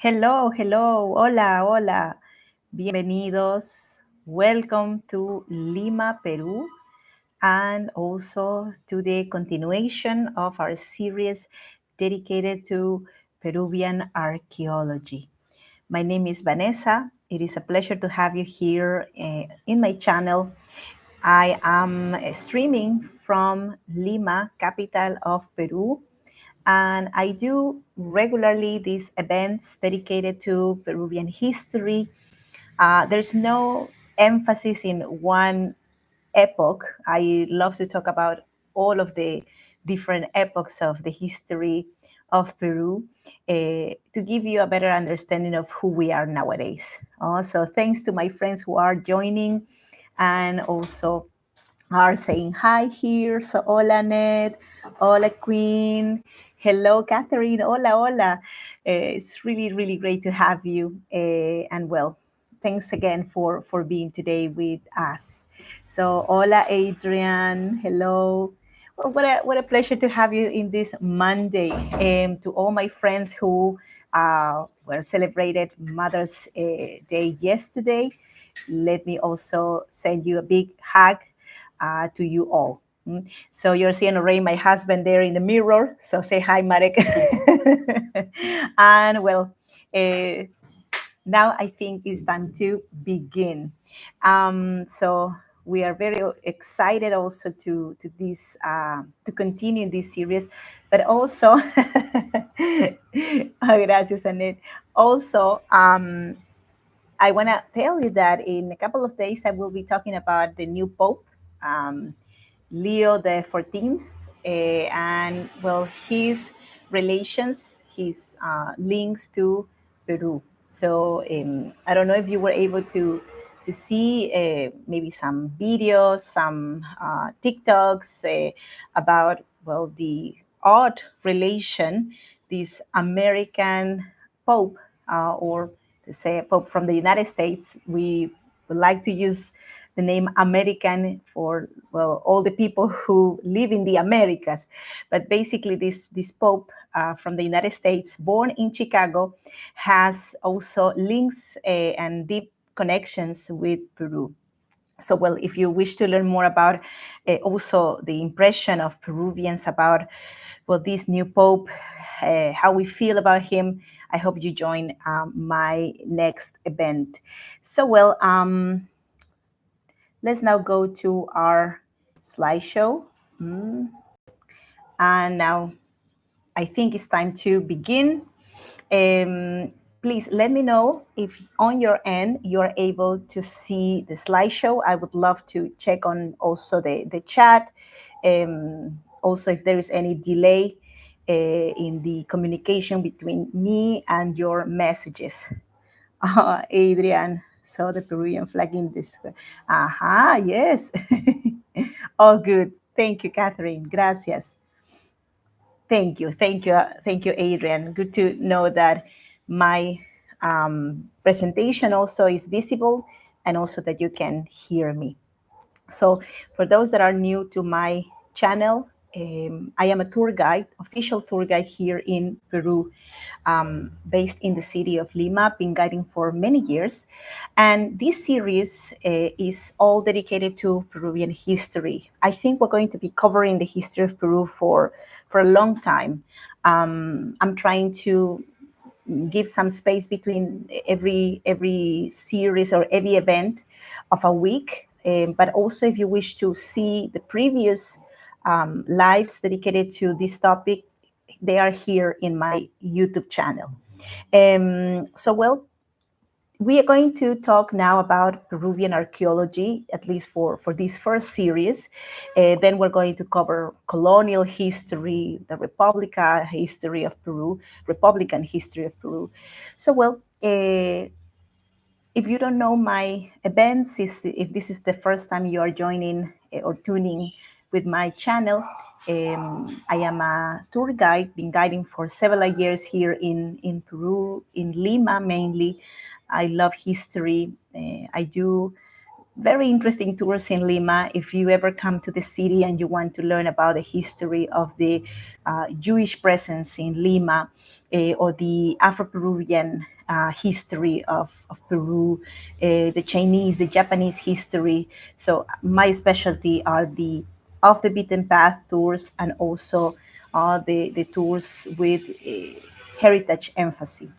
Hello, hello, hola, hola. Bienvenidos. Welcome to Lima, Peru, and also to the continuation of our series dedicated to Peruvian archaeology. My name is Vanessa. It is a pleasure to have you here in my channel. I am streaming from Lima, capital of Peru, and I do regularly these events dedicated to Peruvian history. There's no emphasis in one epoch. I love to talk about all of the different epochs of the history of Peru to give you a better understanding of who we are nowadays. Also, thanks to my friends who are joining and also are saying hi here. So, hola, Ned. Hola, Queen. Hello, Catherine. Hola, hola. It's really, really great to have you. And well, thanks again for being today with us. So, hola, Adrian. Hello. Well, what a pleasure to have you in this Monday. To all my friends who were celebrated Mother's Day yesterday, let me also send you a big hug to you all. So you're seeing already my husband there in the mirror. So say hi, Marek. And well, uh, now I think it's time to begin. So we are very excited also to this to continue this series, but also, gracias, Annette. Also, I want to tell you that in a couple of days I will be talking about the new Pope, um, Leo the 14th, and well, his relations, his links to Peru. So I don't know if you were able to see maybe some videos, some TikToks about well the odd relation this American Pope or say a Pope from the United States. We would like to use the name American for well all the people who live in the Americas, but basically this Pope from the United States, born in Chicago, has also links and deep connections with Peru. So, well, if you wish to learn more about also the impression of Peruvians about well this new Pope, how we feel about him, I hope you join my next event. So, well, let's now go to our slideshow. And now I think it's time to begin. Please let me know if on your end you're able to see the slideshow. I would love to check on also the chat. Also, if there is any delay in the communication between me and your messages. Adrian, saw the Peruvian flag in this. Aha, yes. All good. Thank you, Catherine. Gracias. Thank you, Adrian. Good to know that my presentation also is visible and also that you can hear me. So for those that are new to my channel, I am a tour guide, official tour guide here in Peru, based in the city of Lima, been guiding for many years. And this series is all dedicated to Peruvian history. I think we're going to be covering the history of Peru for a long time. I'm trying to give some space between every series or every event of a week. But also, if you wish to see the previous lives dedicated to this topic, they are here in my YouTube channel. So, well, we are going to talk now about Peruvian archaeology, at least for this first series. Then we're going to cover colonial history, the Republican history of Peru. So, well, if you don't know my events, if this is the first time you are joining or tuning with my channel, I am a tour guide, been guiding for several years here in Peru, in Lima mainly. I love history. I do very interesting tours in Lima. If you ever come to the city and you want to learn about the history of the Jewish presence in Lima or the Afro-Peruvian history of Peru, the Chinese, the Japanese history. So my specialty are the off the beaten path tours and also the tours with heritage emphasis.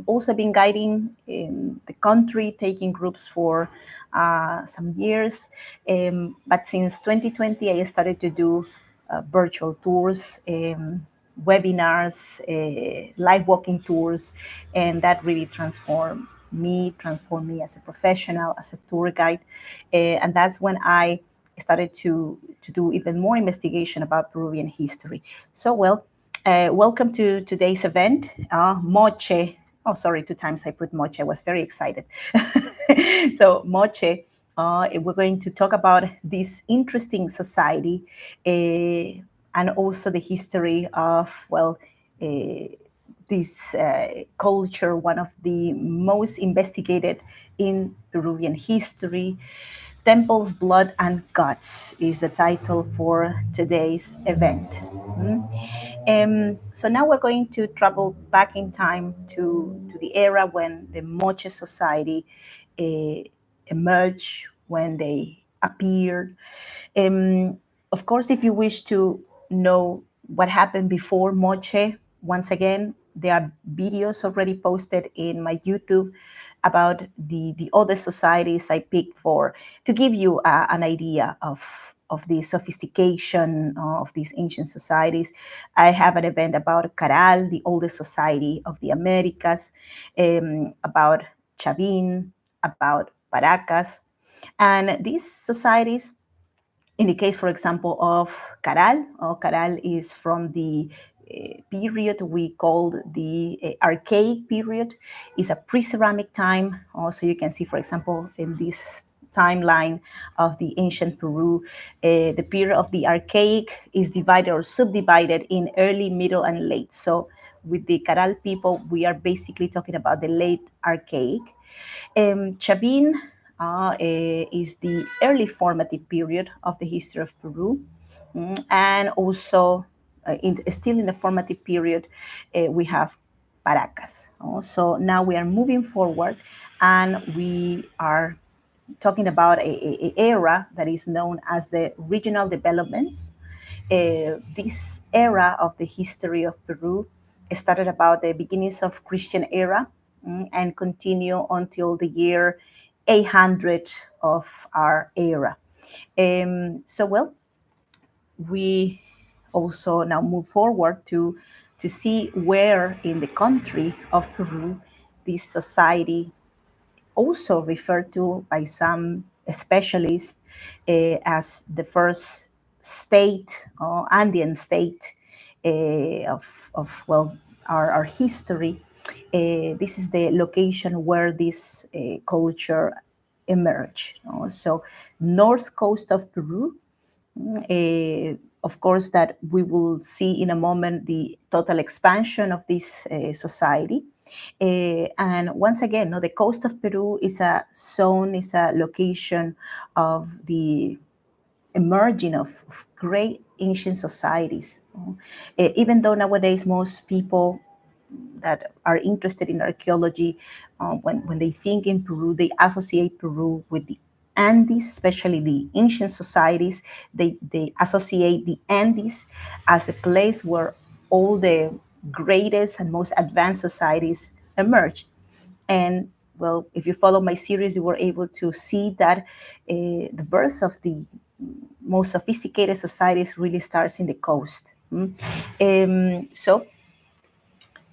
Also been guiding the country, taking groups for some years. But since 2020, I started to do virtual tours, webinars, live walking tours, and that really transformed me as a professional, as a tour guide. And that's when I started to do even more investigation about Peruvian history. So, well, welcome to today's event, Moche. Oh, sorry, two times I put Moche. I was very excited. So, Moche, we're going to talk about this interesting society and also the history of, well, uh, this culture, one of the most investigated in Peruvian history. Temples, Blood, and Gods is the title for today's event. So now we're going to travel back in time to the era when the Moche society emerged, when they appeared. Um, of course, if you wish to know what happened before Moche, once again, there are videos already posted in my YouTube about the other societies I picked for to give you an idea of the sophistication of these ancient societies. I have an event about Caral, the oldest society of the Americas, about Chavin, about Paracas. And these societies, in the case, for example, of Caral, Caral is from the period we call the archaic period. It's a pre-ceramic time. Also, you can see, for example, in this timeline of the ancient Peru, the period of the archaic is divided or subdivided in early, middle, and late. So with the Caral people, we are basically talking about the late archaic. Chavin is the early formative period of the history of Peru. And also, still in the formative period, we have Paracas. So now we are moving forward and we are talking about a era that is known as the regional developments. This era of the history of Peru started about the beginnings of Christian era and continue until the year 800 of our era. So, well, we also now move forward to see where in the country of Peru this society, also referred to by some specialists as the first state or Andean state of well, our history. This is the location where this culture emerged. So, north coast of Peru, of course, that we will see in a moment the total expansion of this society. And once again, no, the coast of Peru is a zone, is a location of the emerging of great ancient societies. Even though nowadays most people that are interested in archaeology, when they think in Peru, they associate Peru with the Andes, especially the ancient societies. They associate the Andes as the place where all the greatest and most advanced societies emerge. And well, if you follow my series, you were able to see that the birth of the most sophisticated societies really starts in the coast. So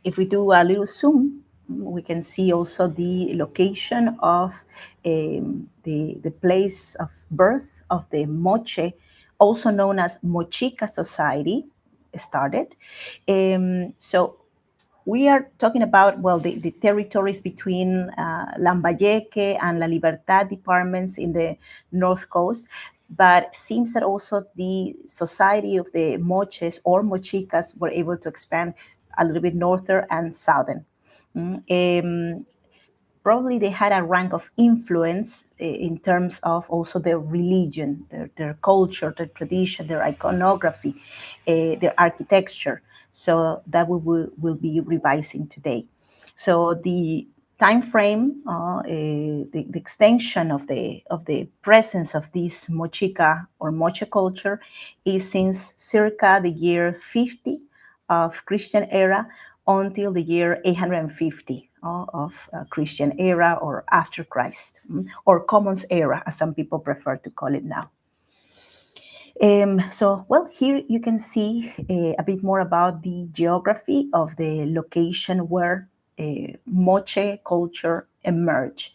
if we do a little zoom, we can see also the location of the place of birth of the Moche, also known as Mochica society, started. So we are talking about, well, the territories between Lambayeque and La Libertad departments in the north coast, but it seems that also the society of the Moches or Mochicas were able to expand a little bit northern and southern. Um, Probably they had a rank of influence in terms of also their religion, their culture, their tradition, their iconography, their architecture. So that we will be revising today. So the time frame, the extension of the presence of this Mochica or Moche culture is since circa the year 50 of Christian era until the year 850 of Christian era or after Christ, or Commons era, as some people prefer to call it now. Well, here you can see a bit more about the geography of the location where Moche culture emerged.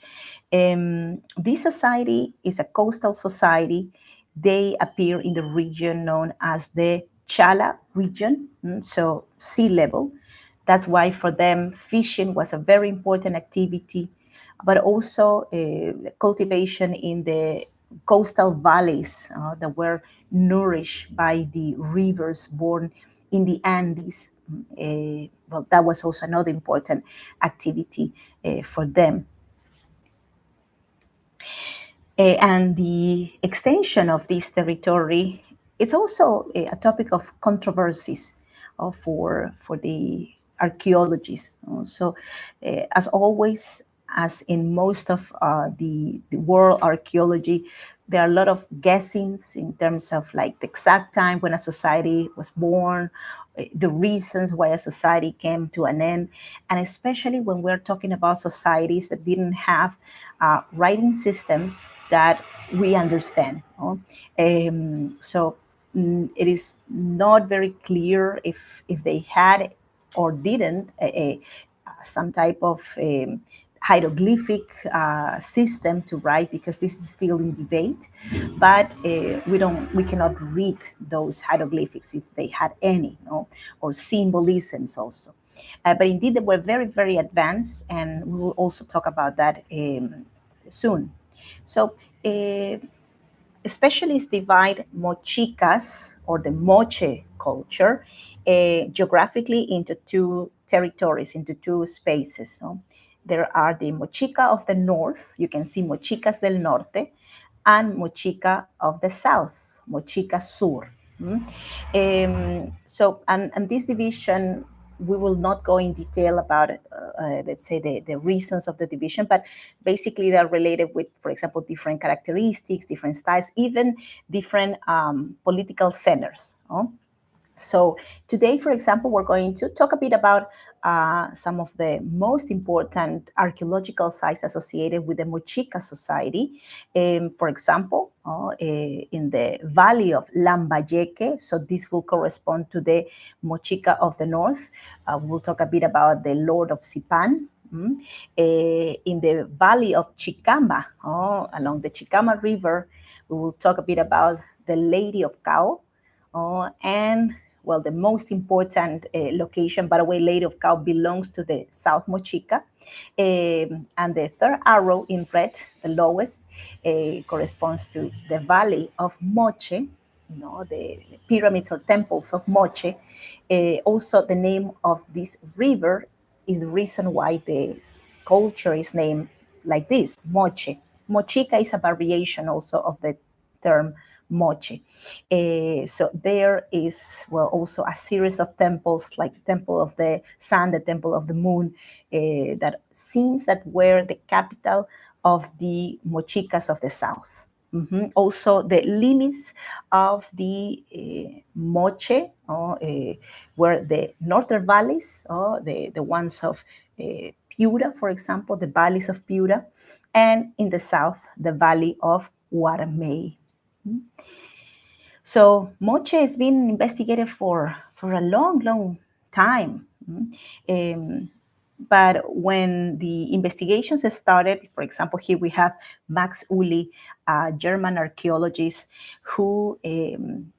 This society is a coastal society. They appear in the region known as the Chala region, so sea level. That's why for them, fishing was a very important activity, but also cultivation in the coastal valleys that were nourished by the rivers born in the Andes. Well, that was also another important activity for them. And the extension of this territory is also a topic of controversies for the archaeologists. So, as always, as in most of the world archaeology, there are a lot of guessings in terms of like the exact time when a society was born, the reasons why a society came to an end, and especially when we're talking about societies that didn't have a writing system that we understand. It is not very clear if they had or didn't some type of hieroglyphic system to write, because this is still in debate. But we cannot read those hieroglyphics if they had any, or symbolisms also. But indeed, they were very, very advanced, and we will also talk about that soon. So, specialists divide Mochicas or the Moche culture geographically into two territories, into two spaces. There are the Mochica of the north, you can see Mochicas del Norte, and Mochica of the south, Mochica Sur. And this division, we will not go in detail about, let's say, the reasons of the division, but basically they're related with, for example, different characteristics, different styles, even different political centers. So today, for example, we're going to talk a bit about some of the most important archaeological sites associated with the Mochica society. For example, in the valley of Lambayeque, so this will correspond to the Mochica of the north. We'll talk a bit about the Lord of Sipan. In the valley of Chicama, along the Chicama River, we will talk a bit about the Lady of Cao, and well, the most important location, by the way, Lady of Cao belongs to the South Mochica. And the third arrow in red, the lowest, corresponds to the valley of Moche, the pyramids or temples of Moche. Also, the name of this river is the reason why the culture is named like this, Moche. Mochica is a variation also of the term Moche. So there is, well, also a series of temples, like the Temple of the Sun, the Temple of the Moon, that seems that were the capital of the Mochicas of the South. Also, the limits of the Moche were the northern valleys, the ones of Piura, for example, the valleys of Piura, and in the south, the valley of Guaramey. So Moche has been investigated for a long, long time. But when the investigations started, for example, here we have Max Uli, a German archaeologist who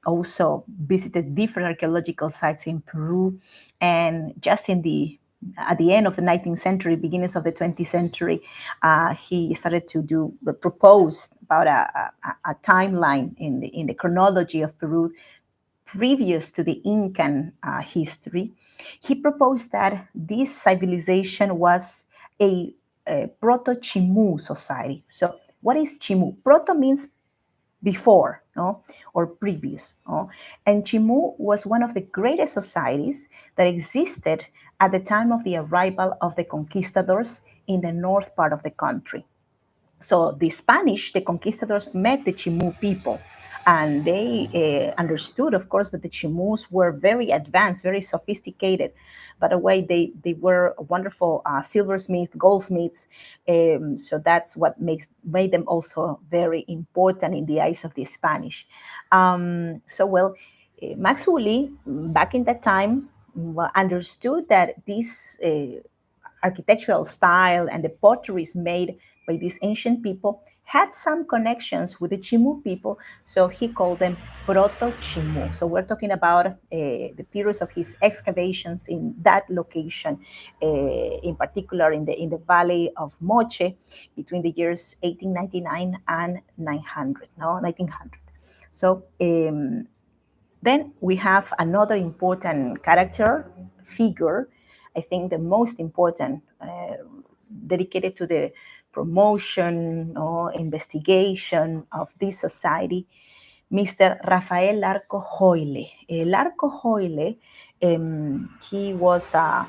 also visited different archaeological sites in Peru. And just at the end of the 19th century, beginnings of the 20th century, he started to propose about a timeline in the chronology of Peru previous to the Incan history. He proposed that this civilization was a proto-Chimu society. So what is Chimu? Proto means before, or previous. And Chimu was one of the greatest societies that existed at the time of the arrival of the conquistadors in the north part of the country. So the Spanish, the conquistadors, met the Chimu people, and they understood, of course, that the Chimus were very advanced, very sophisticated. By the way, they were wonderful silversmiths, goldsmiths. So that's what made them also very important in the eyes of the Spanish. Max Uli, back in that time, understood that this architectural style and the potteries made by these ancient people had some connections with the Chimu people, so he called them Proto Chimu. So we're talking about the periods of his excavations in that location, in particular in the valley of Moche, between the years 1899 and 900, no, 1900. So then we have another important character, figure, I think the most important, dedicated to the promotion or investigation of this society, Mr. Rafael Larco Hoyle. Larco Hoyle, he was a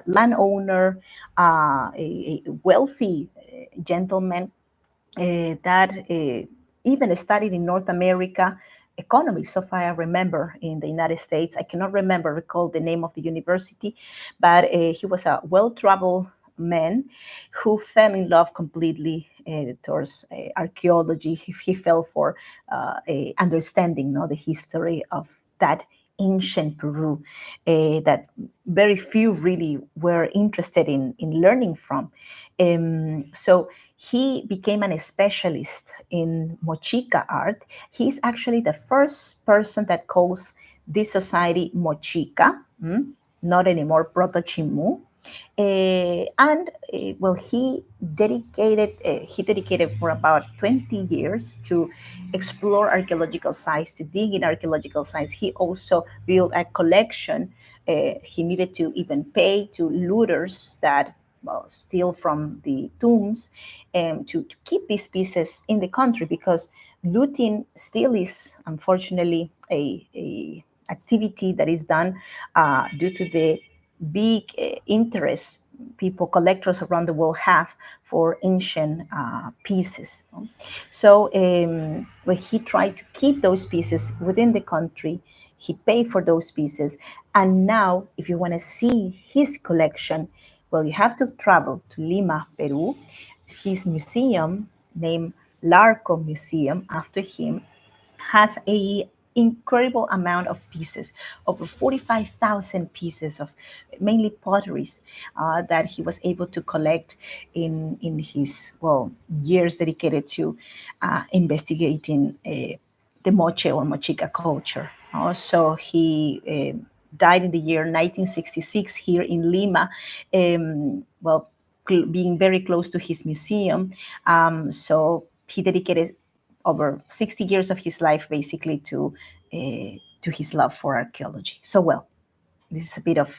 landowner, a wealthy gentleman that even studied in North America economics, so far I remember, in the United States. I cannot recall the name of the university, but he was a well-traveled man who fell in love completely towards archaeology. He fell for understanding the history of that ancient Peru that very few really were interested in learning from. So he became an specialist in Mochica art. He's actually the first person that calls this society Mochica, not anymore Proto Chimu. He dedicated for about 20 years to explore archaeological sites, to dig in archaeological sites. He also built a collection. He needed to even pay to looters that steal from the tombs, to keep these pieces in the country, because looting still is unfortunately a activity that is done due to the big interest people, collectors around the world, have for ancient pieces. So when he tried to keep those pieces within the country, he paid for those pieces. And now, if you want to see his collection, well, you have to travel to Lima, Peru. His museum, named Larco Museum, after him, has a incredible amount of pieces, over 45,000 pieces of mainly potteries that he was able to collect in his years dedicated to investigating the Moche or Mochica culture. So he died in the year 1966 here in Lima. Being very close to his museum, so he dedicated over 60 years of his life basically to his love for archaeology. So, this is a bit of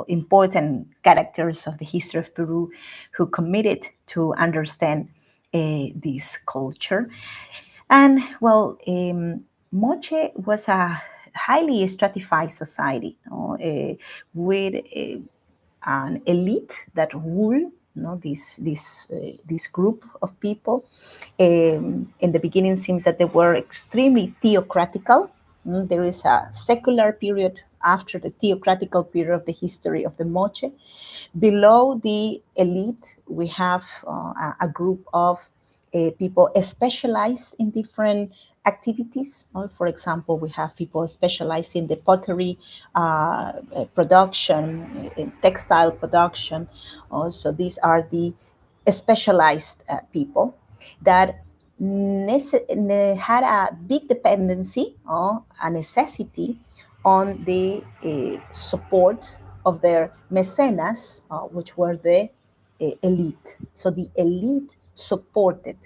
important characters of the history of Peru who committed to understand this culture. And Moche was a highly stratified society, with an elite that ruled this group of people. In the beginning, seems that they were extremely theocratical. There is a secular period after the theocratical period of the history of the Moche. Below the elite, we have a group of people specialized in different activities. For example, we have people specialized in the pottery production, in textile production. So these are the specialized people that had a big dependency or a necessity on the support of their mecenas, which were the elite. So the elite supported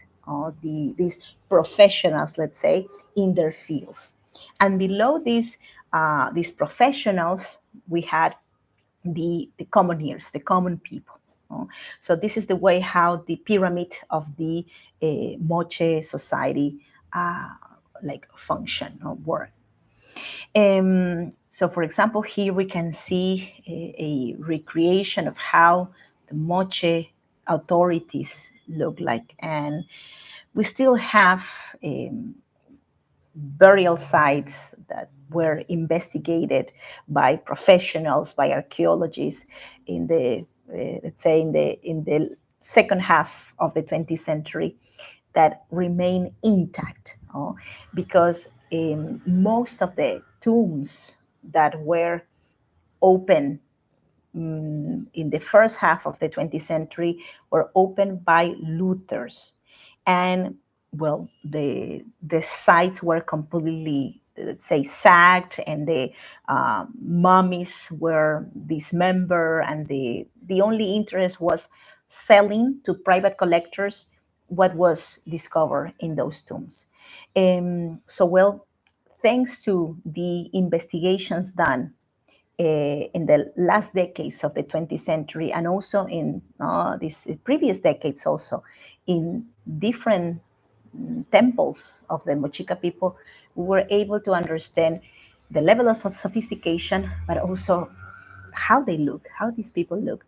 these professionals, let's say, in their fields. And below these professionals, we had the commoneers, the common people. So this is the way how the pyramid of the Moche society like function or work. So, for example, here we can see a recreation of how the Moche authorities look like. And we still have burial sites that were investigated by professionals, by archaeologists in the, let's say, in the second half of the 20th century that remain intact, because most of the tombs that were open in the first half of the 20th century were opened by looters. And well, the sites were completely, let's say, sacked, and the mummies were dismembered, and the only interest was selling to private collectors what was discovered in those tombs. So, well, thanks to the investigations done in the last decades of the 20th century, and also in these previous decades also, in different temples of the Mochica people, we were able to understand the level of sophistication, but also how they look, how these people look.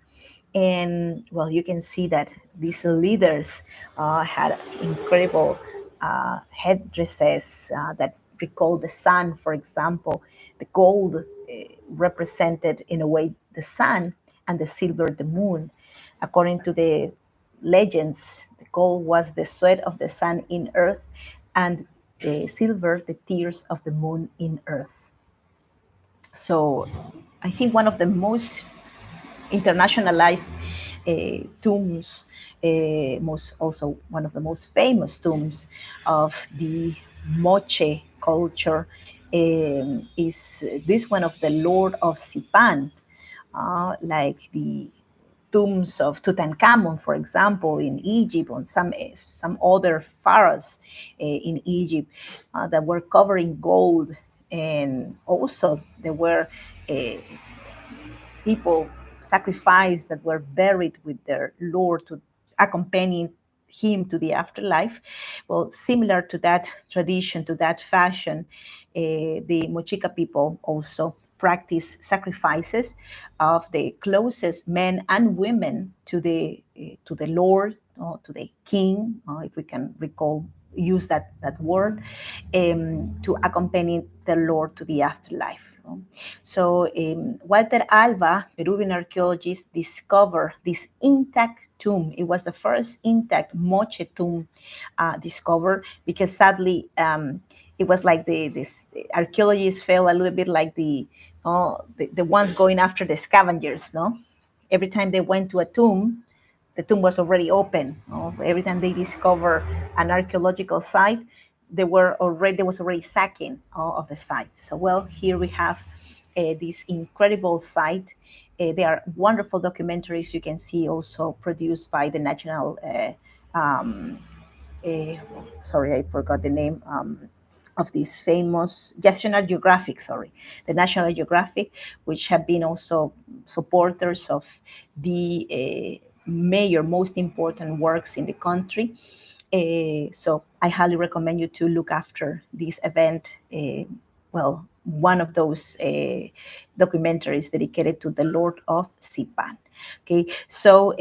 And well, you can see that these leaders had incredible headdresses that recall the sun, for example. The gold represented, in a way, the sun, and the silver, the moon. According to the legends, the gold was the sweat of the sun in earth, and the silver, the tears of the moon in earth. So I think one of the most internationalized tombs, most also one of the most famous tombs of the Moche culture, is this one of the Lord of Sipan, like the tombs of Tutankhamun, for example, in Egypt, or some other pharaohs in Egypt that were covered in gold, and also there were uh, people sacrificed that were buried with their Lord to accompany him to the afterlife. Well, similar to that tradition, to that fashion, the Mochica people also practice sacrifices of the closest men and women to the Lord, to the king, if we can recall, use that word, to accompany the Lord to the afterlife. So Walter Alba, Peruvian archaeologist, discovered this intact tomb. It was the first intact Moche tomb discovered, because sadly it was like this archaeologists felt a little bit like the ones going after the scavengers. No, every time they went to a tomb, the tomb was already open. Every time they discover an archaeological site, there was already sacking of the site. So well, here we have this incredible site. There are wonderful documentaries you can see, also produced by the National. Uh, Sorry, I forgot the name. Of this famous National Geographic, sorry, the National Geographic, which have been also supporters of the major, most important works in the country. So I highly recommend you to look after this event. Well, one of those documentaries dedicated to the Lord of Sipan. Okay, so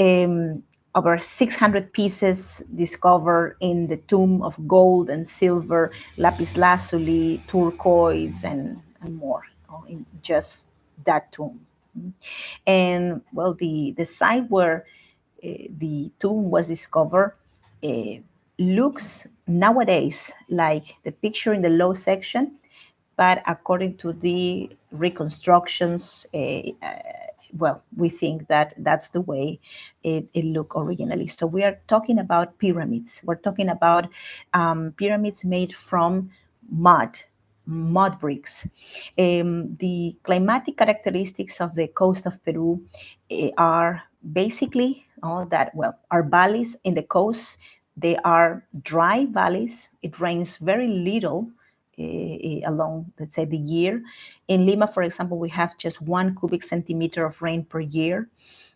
over 600 pieces discovered in the tomb of gold and silver, lapis lazuli, turquoise, and more, in just that tomb. And well, the site where the tomb was discovered uh, looks nowadays like the picture in the low section, but according to the reconstructions, well, we think that that's the way it looked originally. So we are talking about pyramids. We're talking about pyramids made from mud, mud bricks. The climatic characteristics of the coast of Peru are basically that, well, are valleys in the coast. They are dry valleys. It rains very little along, let's say, the year. In Lima, for example, we have just 1 cubic centimeter of rain per year.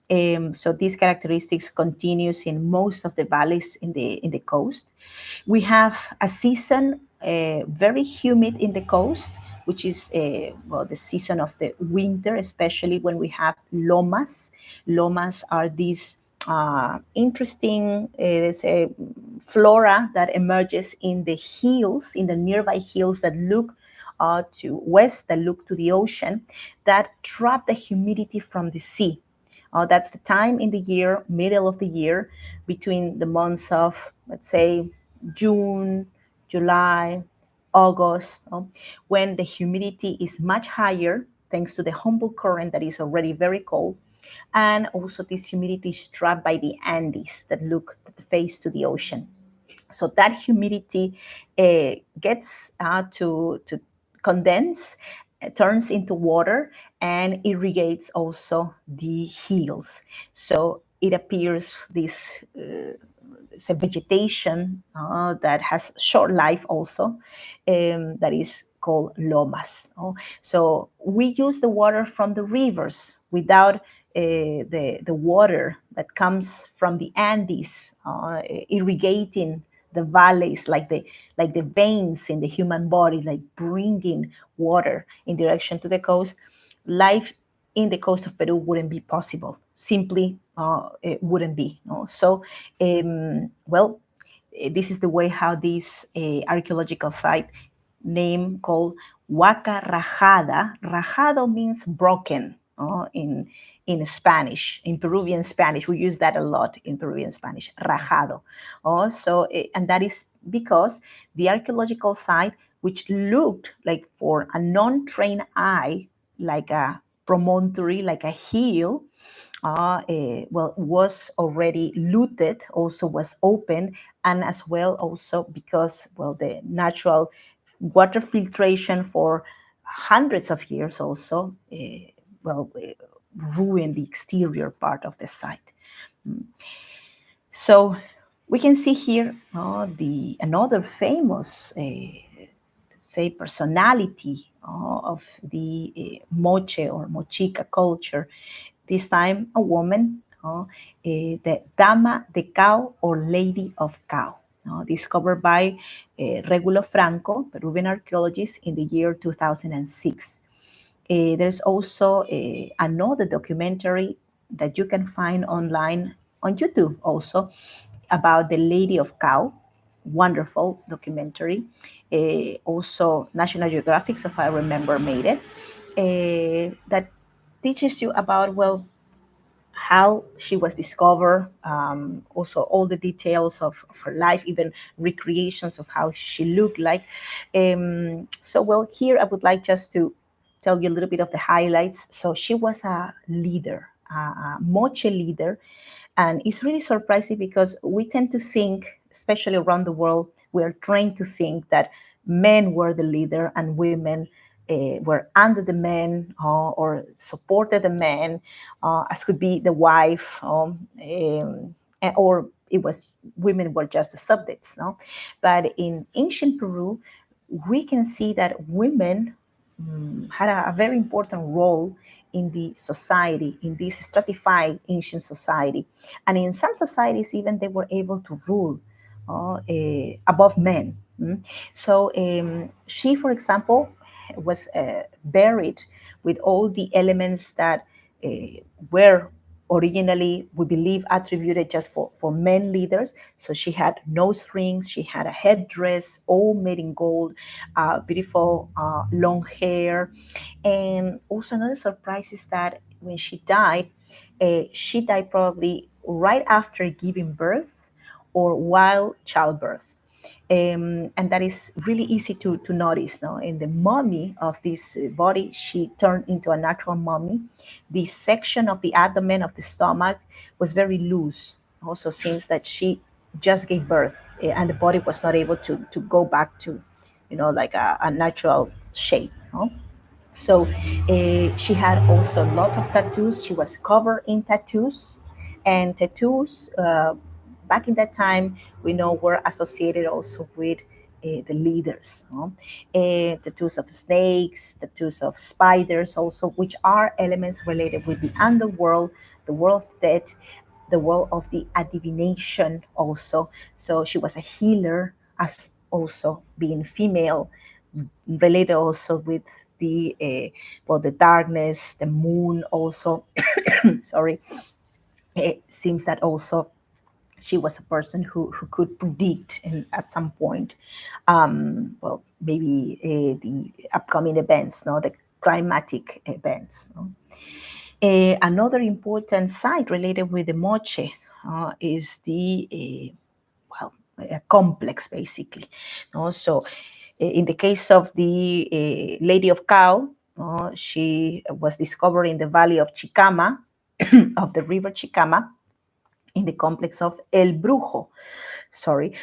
So these characteristics continues in most of the valleys in the coast. We have a season very humid in the coast, which is well, the season of the winter, especially when we have lomas. Lomas are these interesting say, flora that emerges in the hills, in the nearby hills that look to west, that look to the ocean, that trap the humidity from the sea. That's the time in the year, middle of the year, between the months of, let's say, June, July, August, when the humidity is much higher, thanks to the humboldt current that is already very cold, and also this humidity is trapped by the Andes that look that face to the ocean. So that humidity gets to condense, turns into water, and irrigates also the hills. So it appears this it's a vegetation that has short life also, that is called lomas. So we use the water from the rivers without the water that comes from the Andes, irrigating the valleys like the veins in the human body, like bringing water in direction to the coast. Life in the coast of Peru wouldn't be possible. Simply, it wouldn't be. No? So, well, this is the way how this archaeological site name called Huaca Rajada. Rajado means broken in Spanish, in Peruvian Spanish. We use that a lot in Peruvian Spanish, rajado. And that is because the archaeological site, which looked like for a non-trained eye, like a promontory, like a hill, well, was already looted, also was open, and as well also because, well, the natural water filtration for hundreds of years also, well, ruined the exterior part of the site. So we can see here the another famous say personality of the Moche or Mochica culture. This time a woman, the Dama de Cao or Lady of Cao, discovered by Regulo Franco, Peruvian archaeologist, in the year 2006. There's also another documentary that you can find online on YouTube also about the Lady of Cao. Wonderful documentary. Also, National Geographic, if I remember, made it. That teaches you about, well, how she was discovered, also all the details of her life, even recreations of how she looked like. So, well, here I would like just to tell you a little bit of the highlights. So she was a leader, a Moche leader, and it's really surprising because we tend to think, especially around the world, we are trained to think that men were the leader and women were under the men or supported the men, as could be the wife, or it was women were just the subjects. No, but in ancient Peru, we can see that women had a very important role in the society, in this stratified ancient society. And in some societies, even they were able to rule above men. So she, for example, was buried with all the elements that uh, were originally, we believe, attributed just for men leaders. So she had nose rings, she had a headdress, all made in gold, beautiful long hair. And also another surprise is that when she died probably right after giving birth or while childbirth. And that is really easy to notice. No? In the mummy of this body, she turned into a natural mummy. The section of the abdomen of the stomach was very loose. Also seems that she just gave birth, and the body was not able to go back to, like a natural shape. No? So she had also lots of tattoos. She was covered in tattoos, and tattoos back in that time we know were associated also with the leaders. No? Tattoos of snakes, tattoos of spiders, also, which are elements related with the underworld, the world of the dead, the world of the adivination also. So she was a healer, as also being female, related also with the the darkness, the moon also. Sorry, it seems that also she was a person who could predict at some point, maybe the upcoming events, no, the climatic events. No? Another important site related with the Moche is the a complex, basically. No? So, in the case of the Lady of Cow, she was discovered in the valley of Chicama, of the river Chicama, in the complex of El Brujo. Sorry.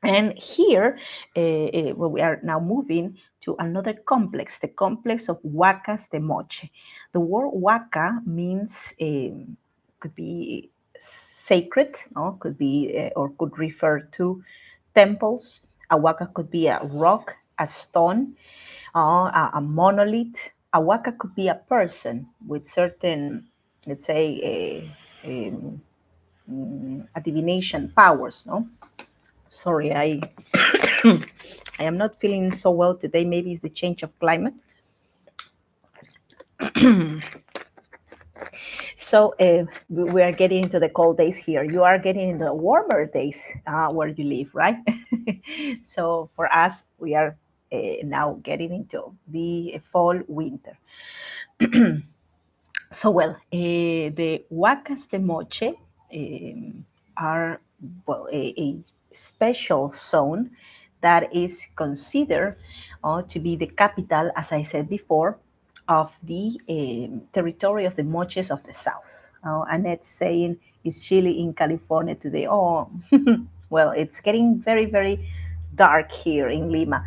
And here, we are now moving to another complex, the complex of Huacas de Moche. The word Huaca means, could be sacred, no? Could be, or could refer to temples. A Huaca could be a rock, a stone, a monolith. A Huaca could be a person with certain, let's say, a divination powers, no? Sorry, I am not feeling so well today. Maybe it's the change of climate. So we are getting into the cold days here. You are getting into the warmer days where you live, right? So for us, we are now getting into the fall, winter. So well, the Huacas de Moche are a special zone that is considered to be the capital, as I said before, of the territory of the Moches of the South. Annette saying, is Chile in California today? Oh, well, it's getting very, very dark here in Lima.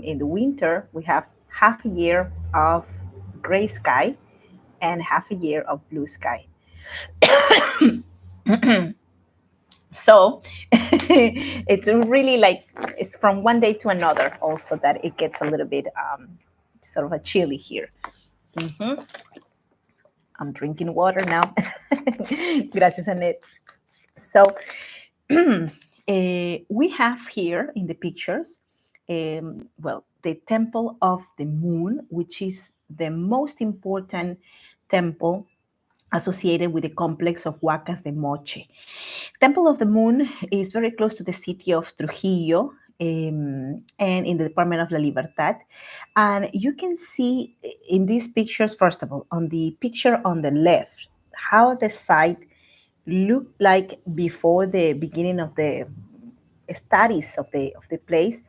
In the winter, we have half a year of gray sky and half a year of blue sky. So it's really like it's from one day to another also that it gets a little bit sort of a chilly here. Mm-hmm. I'm drinking water now. Gracias, Annette. So we have here in the pictures, the temple of the moon, which is the most important temple associated with the complex of Huacas de Moche. Temple of the Moon is very close to the city of Trujillo, and in the Department of La Libertad. And you can see in these pictures, first of all, on the picture on the left, how the site looked like before the beginning of the studies of the place.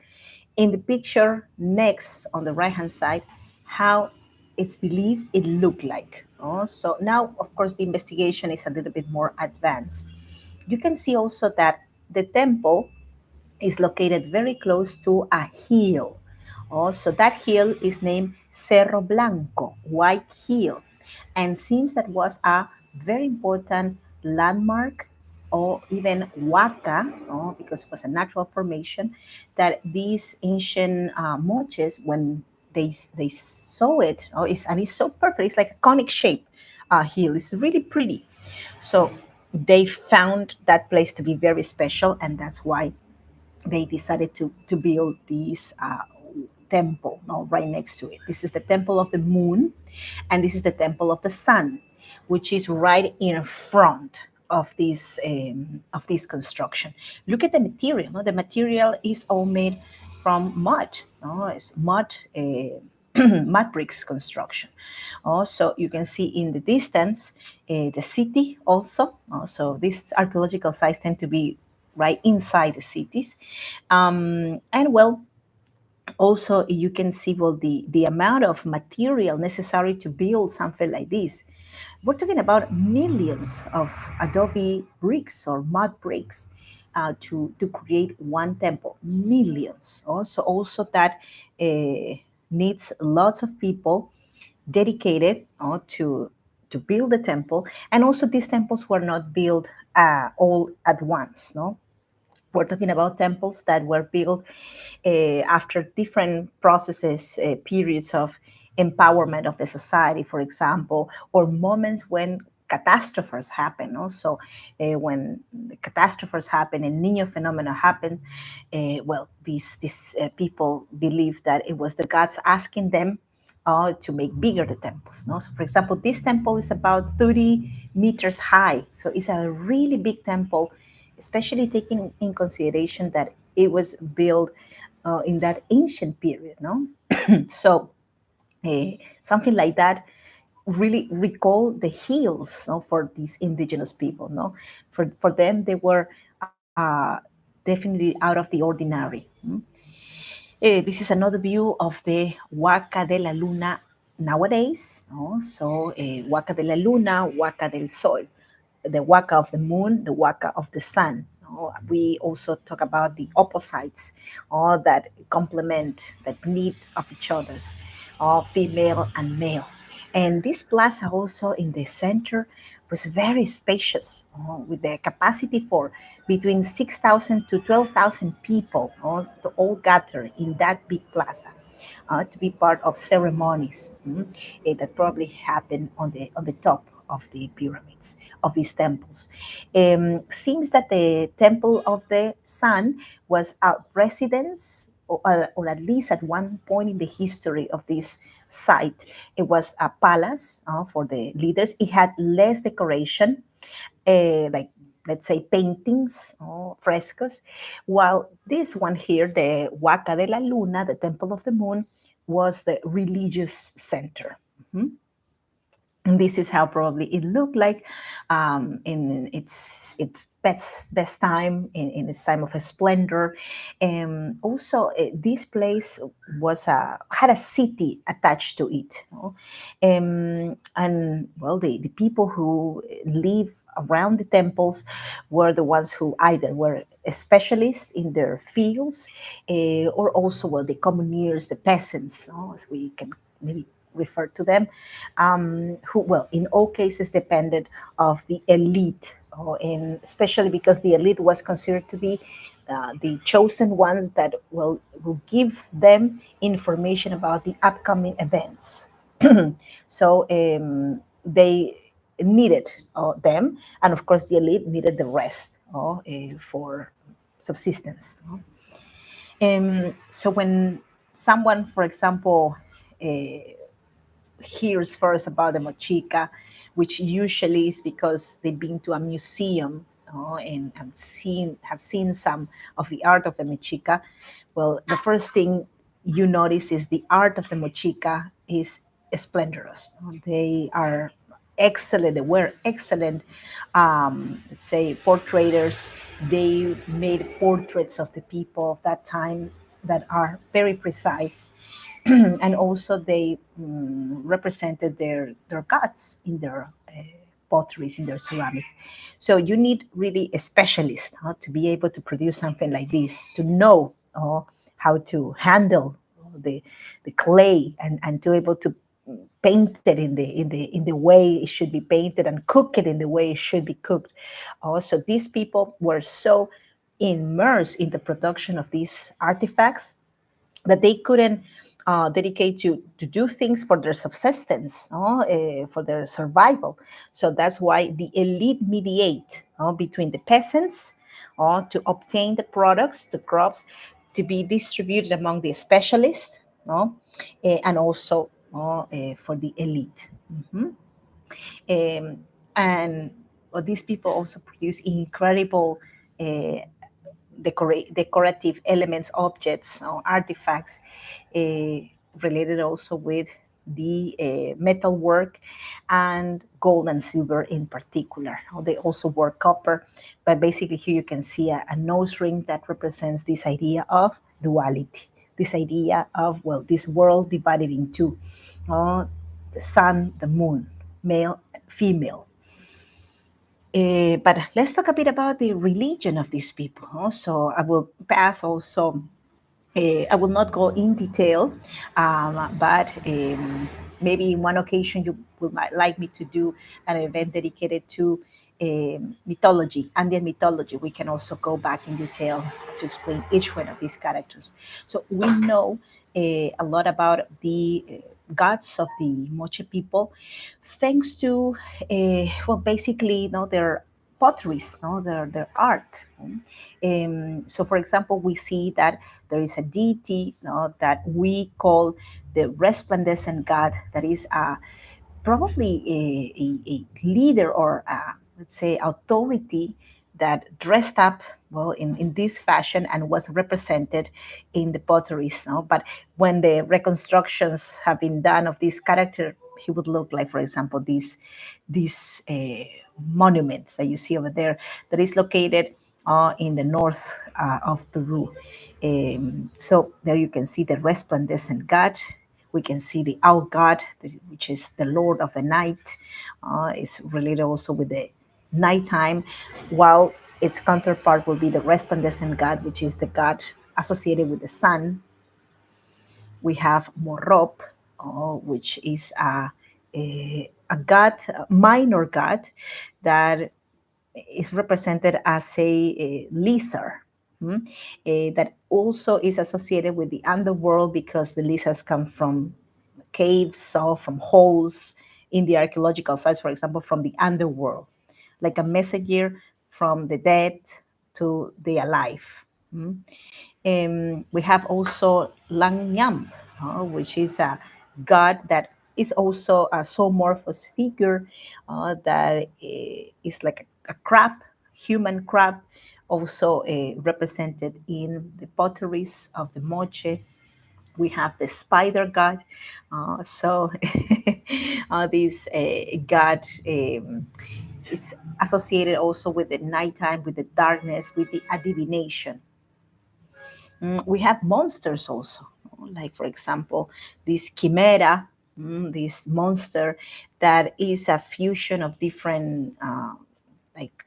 In the picture next on the right hand side, how it's believed it looked like. So now, of course, the investigation is a little bit more advanced. You can see also that the temple is located very close to a hill. So that hill is named Cerro Blanco, White Hill, and seems that was a very important landmark, or even Huaca, because it was a natural formation that these ancient moches, when they saw it, and it's so perfect, it's like a conic shape hill. It's really pretty. So they found that place to be very special, and that's why they decided to build this temple, right next to it. This is the temple of the moon, and this is the temple of the sun, which is right in front of this construction. Look at the material. No? The material is all made from mud. No? It's mud. Mud bricks construction. Also, you can see in the distance the city also. So these archaeological sites tend to be right inside the cities. And well, also you can see the amount of material necessary to build something like this. We're talking about millions of adobe bricks or mud bricks to create one temple. Millions. Also that needs lots of people dedicated to build the temple. And also these temples were not built all at once. No, we're talking about temples that were built after different processes, periods of empowerment of the society, for example, or moments when catastrophes happen. Also, when the catastrophes happen and Nino phenomena happen, well, these people believe that it was the gods asking them to make bigger the temples. No? So, for example, this temple is about 30 meters high. So it's a really big temple, especially taking in consideration that it was built in that ancient period. No, so something like that really recall the hills, no, for these indigenous people. No, for them they were definitely out of the ordinary. This is another view of the Huaca de la Luna nowadays. No? So, Huaca de la Luna, Huaca del Sol, the waka of the moon, the waka of the sun. We also talk about the opposites, that complement, that need of each other's, female and male. And this plaza also in the center was very spacious, with the capacity for between 6,000 to 12,000 people, to all gather in that big plaza. To be part of ceremonies, that probably happen on the top of the pyramids of these temples. Seems that the temple of the sun was a residence, or at least at one point in the history of this site, it was a palace for the leaders. It had less decoration, like, let's say, paintings or frescoes, while this one here, the Huaca de la Luna, the Temple of the Moon, was the religious center. Mhm. And this is how probably it looked like in its best time, in its time of splendor. Also, this place was had a city attached to it, and well, the people who live around the temples were the ones who either were specialists in their fields, or also, well, the commoneers, the peasants, as we can maybe refer to them, who, well, in all cases depended of the elite, and especially because the elite was considered to be the chosen ones that will give them information about the upcoming events. So they needed them, and of course the elite needed the rest for subsistence. So when someone, for example, hears first about the mochica, which usually is because they've been to a museum, and have seen some of the art of the mochica. Well, the first thing you notice is the art of the mochica is splendorous. They are excellent. They were excellent, let's say, portraitors. They made portraits of the people of that time that are very precise. And also they represented their gods in their potteries, in their ceramics. So you need really a specialist to be able to produce something like this, to know how to handle the clay, and to able to paint it in the way it should be painted, and cook it in the way it should be cooked. Also, these people were so immersed in the production of these artifacts that they couldn't dedicate to do things for their subsistence, for their survival. So that's why the elite mediate between the peasants to obtain the products, the crops, to be distributed among the specialists, and also for the elite. Mhm. And these people also produce incredible uh, decorative elements, objects, artifacts, uh, related also with the metal work, and gold and silver in particular. They also work copper, but basically here you can see a nose ring that represents this idea of duality, this idea of, well, this world divided in two, the sun, the moon, male, female. But let's talk a bit about the religion of these people. So I will pass also. I will not go in detail, but maybe in one occasion you might like me to do an event dedicated to mythology, Andean mythology. We can also go back in detail to explain each one of these characters. So we know a lot about the gods of the Moche people, thanks to basically, their potteries, their art. So, for example, we see that there is a deity, that we call the resplendent god, that is probably a leader, or let's say authority, that dressed up well in this fashion and was represented in the potteries. But when the reconstructions have been done of this character, he would look like, for example, this monument that you see over there, that is located in the north of Peru. So there you can see the resplendent god. We can see the owl god, which is the lord of the night. It's related also with the nighttime, while its counterpart will be the resplendent god, which is the god associated with the sun. We have Morop, which is a god, a minor god, that is represented as a lizard. That also is associated with the underworld, because the lizards come from caves or from holes in the archaeological sites, for example, from the underworld, like a messenger from the dead to the alive. We have also Langyam, which is a god that is also a zoomorphous figure, that is like a crab, human crab, also represented in the potteries of the Moche. We have the spider god. So this god, it's associated also with the nighttime, with the darkness, with the divination. We have monsters also, like, for example, this chimera, this monster that is a fusion of different like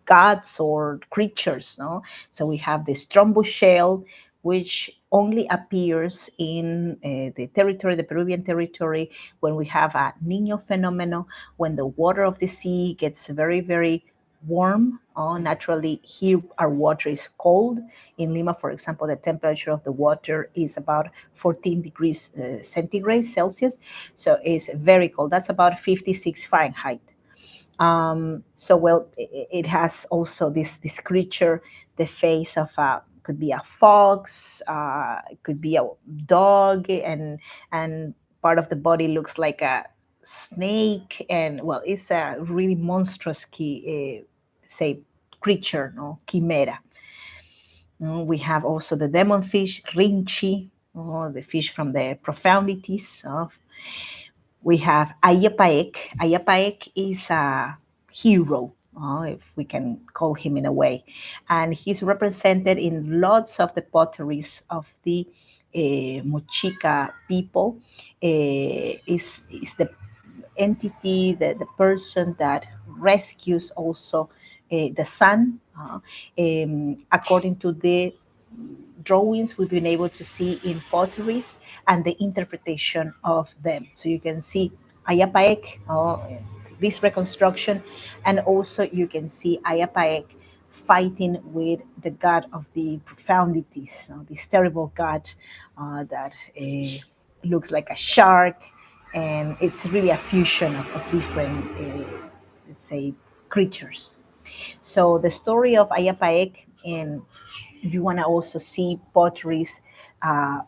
gods or creatures. No, so we have the Strombus shell, which only appears in the territory, the Peruvian territory, when we have a Nino phenomenon, when the water of the sea gets very, very warm. Naturally, here our water is cold. In Lima, for example, the temperature of the water is about 14 degrees centigrade Celsius, so it's very cold. That's about 56 Fahrenheit. So well, it has also this creature, the face of a, could be a fox, it could be a dog, and part of the body looks like a snake, and well, it's a really monstrous say creature, no, chimera. We have also the demon fish, rinchi, the fish from the profundities of. We have Ayapaek. Ayapaek is a hero, if we can call him in a way. And he's represented in lots of the potteries of the Mochica people. Is the entity, the person that rescues also the sun. According to the drawings we've been able to see in potteries and the interpretation of them. So you can see Ayapaek, this reconstruction, and also you can see Ayapaek fighting with the god of the profundities, this terrible god that looks like a shark, and it's really a fusion of different, let's say, creatures. So the story of Ayapaek, and if you want to also see potteries uh,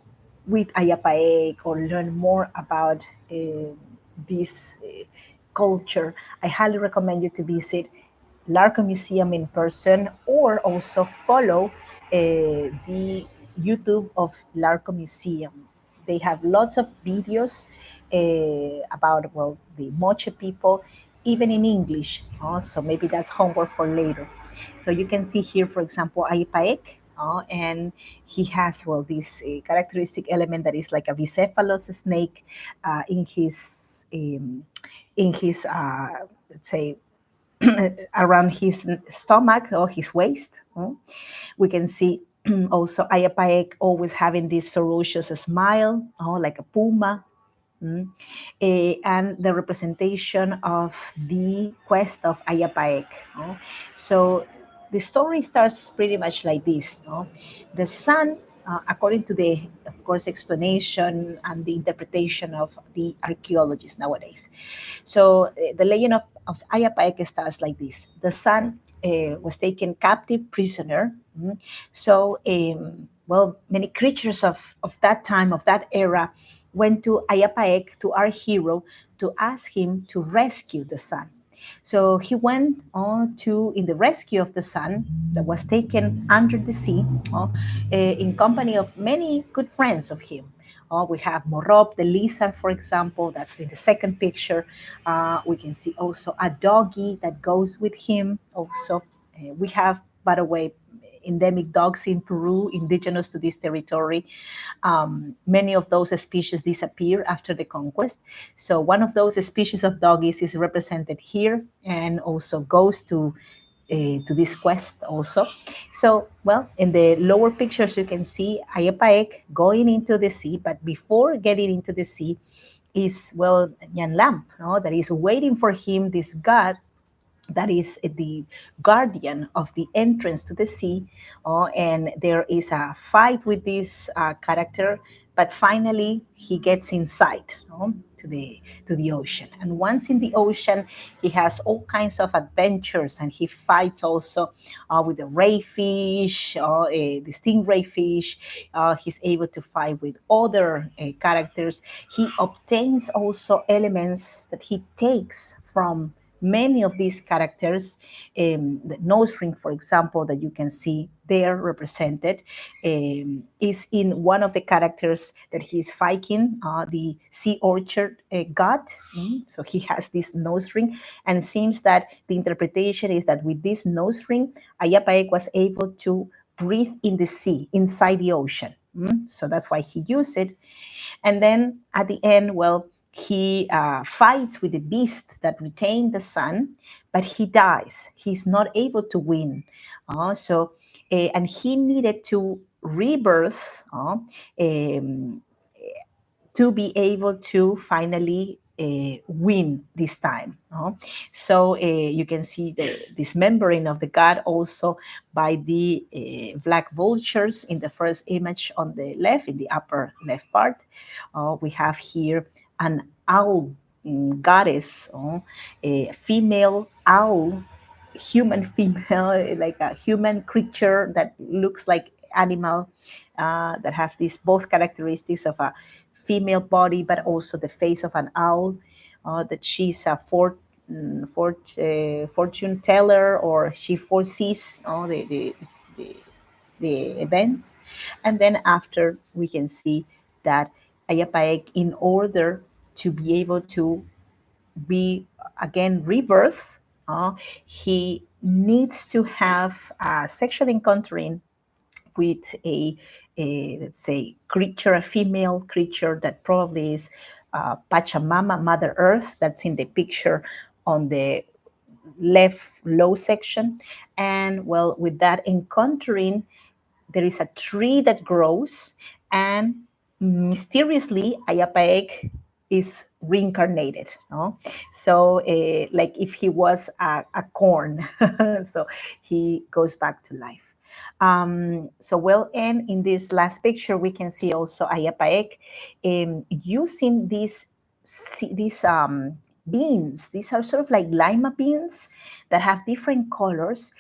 with Ayapaek, or learn more about this culture, I highly recommend you to visit Larco Museum in person, or also follow the YouTube of Larco Museum. They have lots of videos about, well, the Moche people, even in English. So maybe that's homework for later. So you can see here, for example, Aipaek, and he has, well, this characteristic element that is like a bicephalous snake in his let's say around his stomach or his waist. We can see also Ayapaek always having this ferocious smile, like a puma. And the representation of the quest of Ayapaek. So the story starts pretty much like this. The sun according to the, of course, explanation and the interpretation of the archaeologists nowadays. So the legend of Ayapaek starts like this. The son was taken captive prisoner. So, well, many creatures of that time, of that era, went to Ayapaek, to our hero, to ask him to rescue the son. So he went on to in the rescue of the son that was taken under the sea, in company of many good friends of him. We have Morop, the lizard, for example, that's in the second picture. We can see also a doggy that goes with him. Also, we have, by the way, endemic dogs in Peru, indigenous to this territory. Many of those species disappear after the conquest. So one of those species of doggies is represented here and also goes to this quest also. So, well, in the lower pictures, you can see Ayapaek going into the sea, but before getting into the sea is, well, Nyan Lamp, no? That is waiting for him, this god that is the guardian of the entrance to the sea. And there is a fight with this character, but finally he gets inside, to the ocean. And once in the ocean, he has all kinds of adventures, and he fights also with the ray fish, the stingray fish. He's able to fight with other characters. He obtains also elements that he takes from many of these characters. The nose ring, for example, that you can see there represented, is in one of the characters that he's fighting, the sea orchard god. So he has this nose ring, and it seems that the interpretation is that with this nose ring, Ayapaek was able to breathe in the sea, inside the ocean. So that's why he used it. And then at the end, well, he fights with the beast that retained the sun, but he dies. He's not able to win. And he needed to rebirth, to be able to finally win this time. So you can see the dismembering of the god also by the black vultures in the first image on the left, in the upper left part. We have here an owl goddess, a female owl, human female, like a human creature that looks like animal, that have these both characteristics of a female body, but also the face of an owl. That she's a fortune teller, or she foresees the, the events. And then after, we can see that Ayapaek, in order to be able to be again rebirth, he needs to have a sexual encountering with a, let's say, creature, a female creature that probably is Pachamama, Mother Earth, that's in the picture on the left low section. And well, with that encountering, there is a tree that grows, and mysteriously, Ayapaek is reincarnated. No? So, like if he was a corn, so he goes back to life. So, well, and in this last picture, we can see also Ayapaek using these beans. These are sort of like lima beans that have different colors,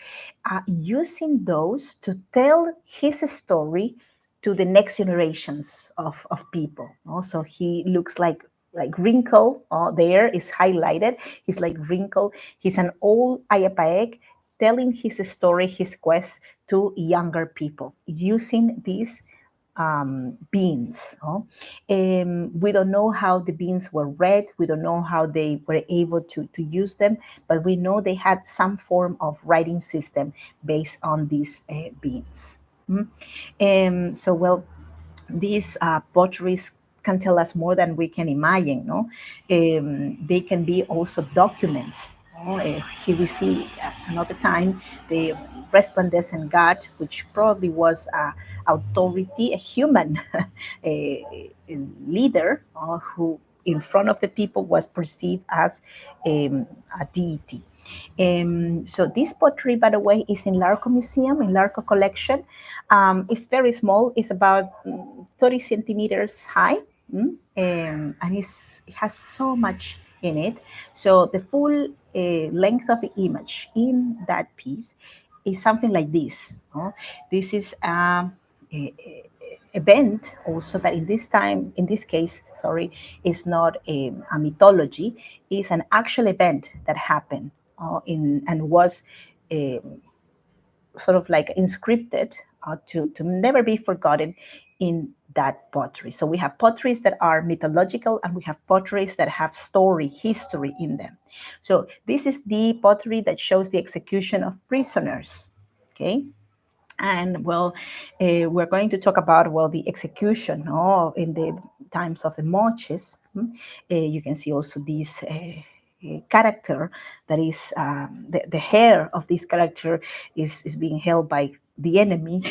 using those to tell his story to the next generations of people. So he looks like wrinkle. There is highlighted. He's like wrinkle. He's an old Ayapaek telling his story, his quest to younger people using these beans. We don't know how the beans were read. We don't know how they were able to use them, but we know they had some form of writing system based on these beans. So, well, these potteries can tell us more than we can imagine. No, they can be also documents. Here we see another time the resplandescent god, which probably was a authority, a human leader, who in front of the people was perceived as a deity. So this pottery, by the way, is in Larco Museum, in Larco collection. It's very small. It's about 30 centimeters high, and it has so much in it. So the full length of the image in that piece is something like this. This is event also that in this case, sorry, is not a mythology, is an actual event that happened and was sort of like inscripted to never be forgotten in that pottery. So we have potteries that are mythological and we have potteries that have story, history in them. So this is the pottery that shows the execution of prisoners. Okay. And well, we're going to talk about, well, the execution in the times of the Moches. You can see also this character that is, the hair of this character is being held by the enemy.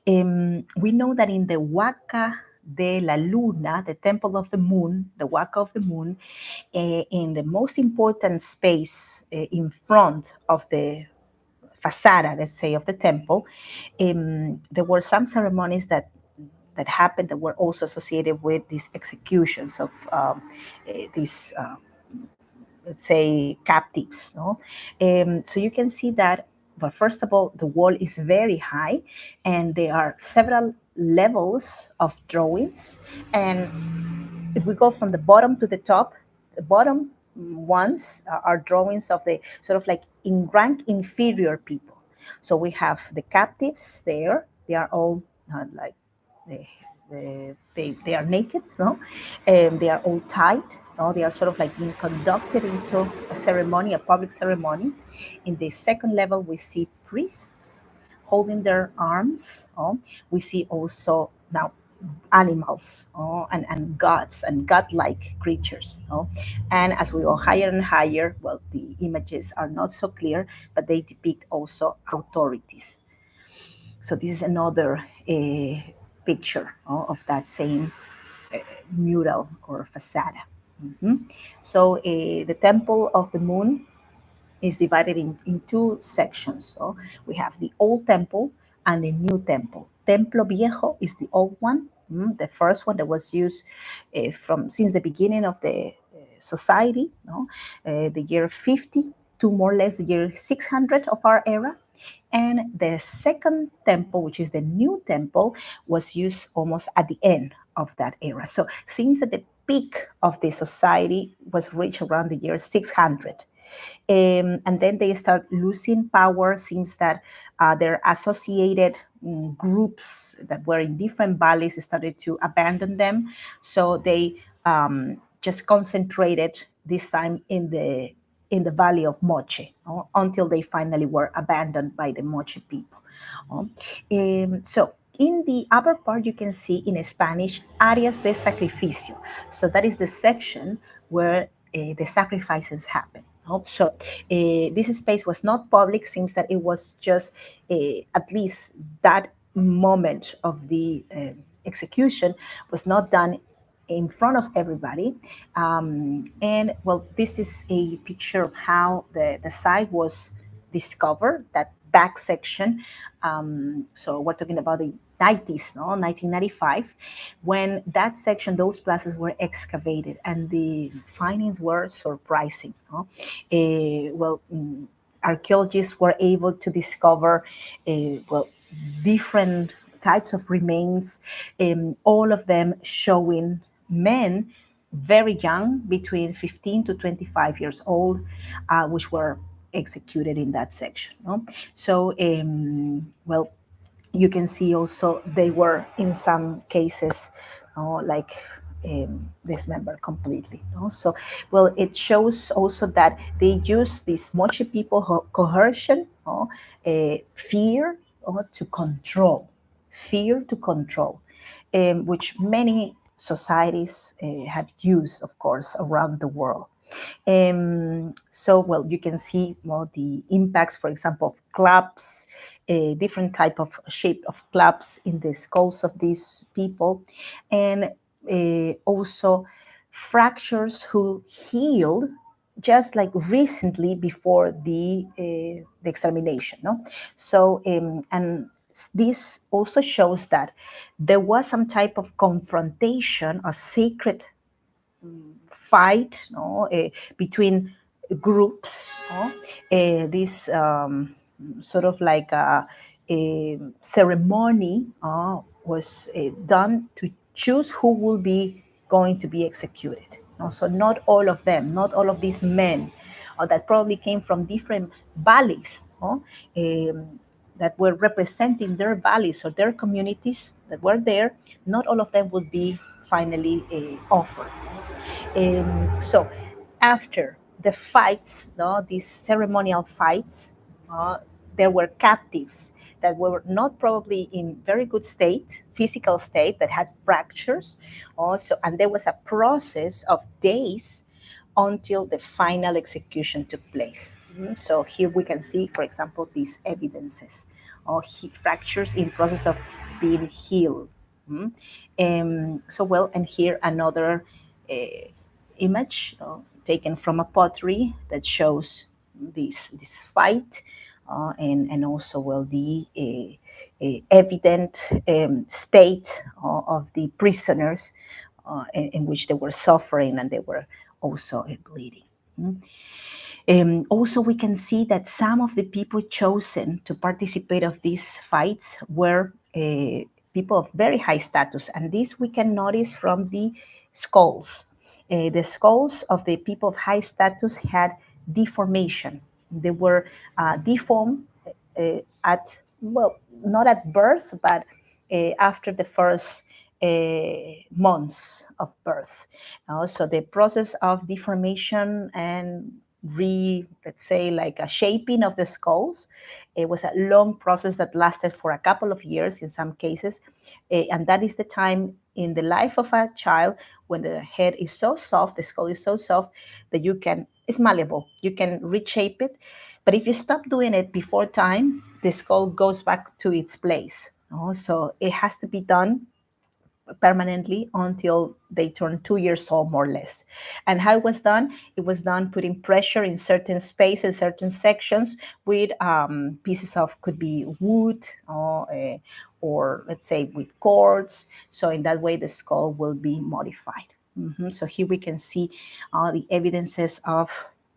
We know that in the Huaca de la Luna, the temple of the moon, the Huaca of the moon, in the most important space in front of the facade, let's say, of the temple, there were some ceremonies that happened that were also associated with these executions of these, let's say, captives. No, so you can see that. But first of all, the wall is very high, and there are several levels of drawings. And if we go from the bottom to the top, the bottom ones are drawings of the sort of like in rank inferior people. So we have the captives there. They are all like they, they are naked, no? They are all tied. No? They are sort of like being conducted into a ceremony, a public ceremony. In the second level, we see priests holding their arms. We see also now animals and gods and godlike creatures. And as we go higher and higher, well, the images are not so clear, but they depict also authorities. So this is another picture of that same mural or facade. So the Temple of the Moon is divided in two sections. So we have the old temple and the new temple. Templo Viejo is the old one, the first one that was used from since the beginning of the society, the year 50 to more or less the year 600 of our era. And the second temple, which is the new temple, was used almost at the end of that era. So since that the peak of the society was reached around the year 600. And then they start losing power since that their associated groups that were in different valleys started to abandon them. So they just concentrated this time in the valley of Moche, until they finally were abandoned by the Moche people. So in the upper part, you can see in Spanish, áreas de sacrificio. So that is the section where the sacrifices happen. So this space was not public, seems that it was just at least that moment of the execution was not done in front of everybody. And well, this is a picture of how the site was discovered, that back section. So we're talking about the 90s, no? 1995, when that section, those plazas were excavated, and the findings were surprising. No? Archaeologists were able to discover, well, different types of remains, all of them showing men very young, between 15 to 25 years old, which were executed in that section. No? So, well, you can see also they were in some cases like dismembered completely. So, well, it shows also that they use this Moche people coercion, fear, to control, fear to control, which many societies have used, of course, around the world. So, well, you can see, well, the impacts, for example, of clubs, a different type of shape of clubs in the skulls of these people, and also fractures who healed just like recently before the extermination. No, so and this also shows that there was some type of confrontation, a sacred fight, no, between groups. No? This sort of like a ceremony was done to choose who will be going to be executed. No? So not all of them, not all of these men that probably came from different valleys. No? That were representing their valleys or their communities that were there, not all of them would be finally offered. So after the fights, no, these ceremonial fights, uh, there were captives that were not probably in very good state, physical state, that had fractures also, and there was a process of days until the final execution took place. So here we can see, for example, these evidences of fractures in process of being healed. So well, and here another uh, image taken from a pottery that shows this fight, and also well evident state of the prisoners in which they were suffering and they were also bleeding. Also, we can see that some of the people chosen to participate of these fights were people of very high status, and this we can notice from the skulls. The skulls of the people of high status had deformation. They were deformed at, well, not at birth, but after the first months of birth. So the process of deformation and let's say like a shaping of the skulls, it was a long process that lasted for a couple of years in some cases. And that is the time in the life of a child when the head is so soft, the skull is so soft that it's malleable, you can reshape it. But if you stop doing it before time, the skull goes back to its place. So it has to be done permanently until they turn 2 years old, more or less. And how it was done? It was done putting pressure in certain spaces, certain sections with pieces of, could be wood or let's say with cords. So in that way, the skull will be modified. So here we can see the evidences of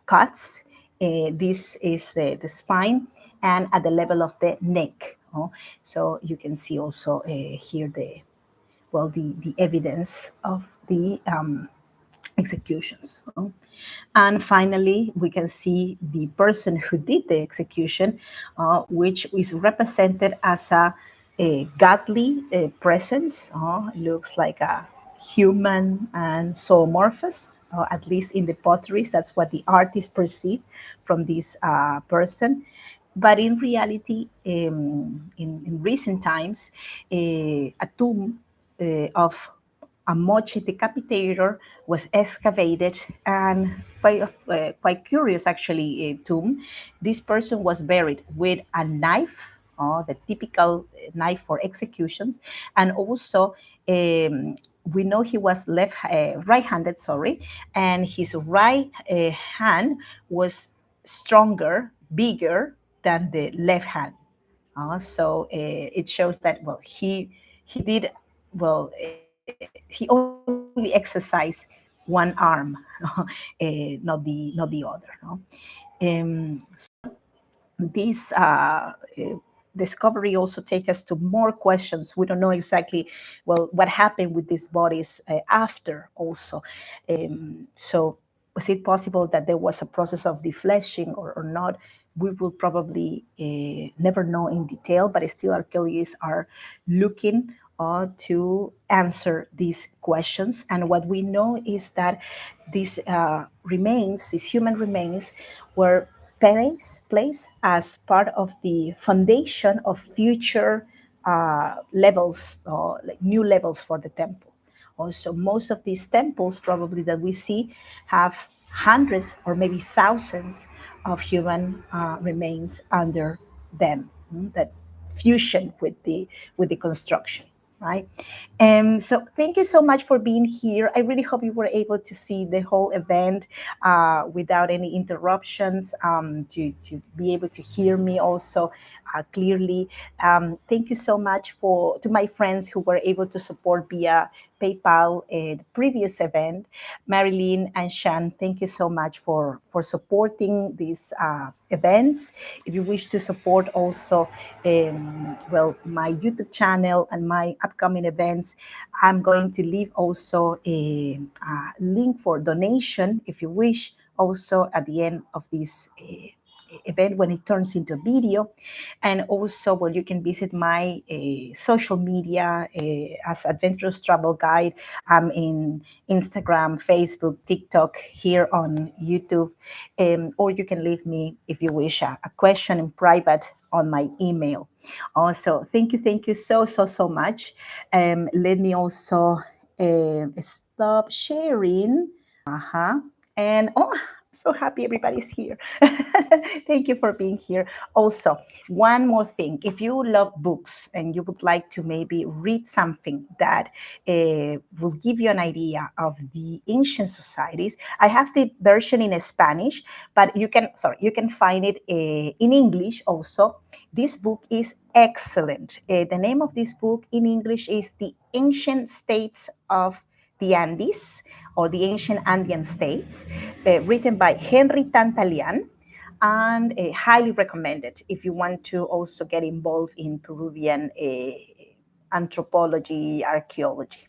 cuts. This is the spine and at the level of the neck. So you can see also here the evidence of the executions. And finally, we can see the person who did the execution, which is represented as a godly presence. Looks like a human and zoomorphous, at least in the potteries. That's what the artist perceived from this person. But in reality, in recent times, a tomb of a Moche decapitator was excavated, and quite curious actually tomb. This person was buried with a knife, the typical knife for executions, and also we know he was right-handed, sorry, and his right hand was stronger, bigger than the left hand. So it shows that well he did well. He only exercised one arm, not the other. No? So this discovery also take us to more questions. We don't know exactly well what happened with these bodies after also. So was it possible that there was a process of defleshing or not? We will probably never know in detail, but still archaeologists are looking to answer these questions. And what we know is that these remains, these human remains, were placed as part of the foundation of future levels, like new levels for the temple. Also, most of these temples probably that we see have hundreds or maybe thousands of human remains under them, that fusion with the construction. right? So thank you so much for being here. I really hope you were able to see the whole event without any interruptions, to be able to hear me also clearly. Thank you so much to my friends who were able to support via PayPal the previous event. Marilyn and Shan, thank you so much for supporting these events. If you wish to support also, well, my YouTube channel and my upcoming events, I'm going to leave also a link for donation if you wish, also at the end of this event when it turns into video. And also, well, you can visit my social media as Adventurous Travel Guide. I'm in Instagram, Facebook, TikTok, here on YouTube. Or you can leave me, if you wish, a question in private on my email. Also, thank you so much. Let me also stop sharing. Uh-huh. And oh, I'm so happy everybody's here. Thank you for being here. Also, one more thing. If you love books and you would like to maybe read something that will give you an idea of the ancient societies, I have the version in Spanish, but you can find it in English also. This book is excellent. The name of this book in English is The Ancient States of the Andes, or the Ancient Andean States, written by Henry Tantalian, and highly recommended if you want to also get involved in Peruvian anthropology, archaeology.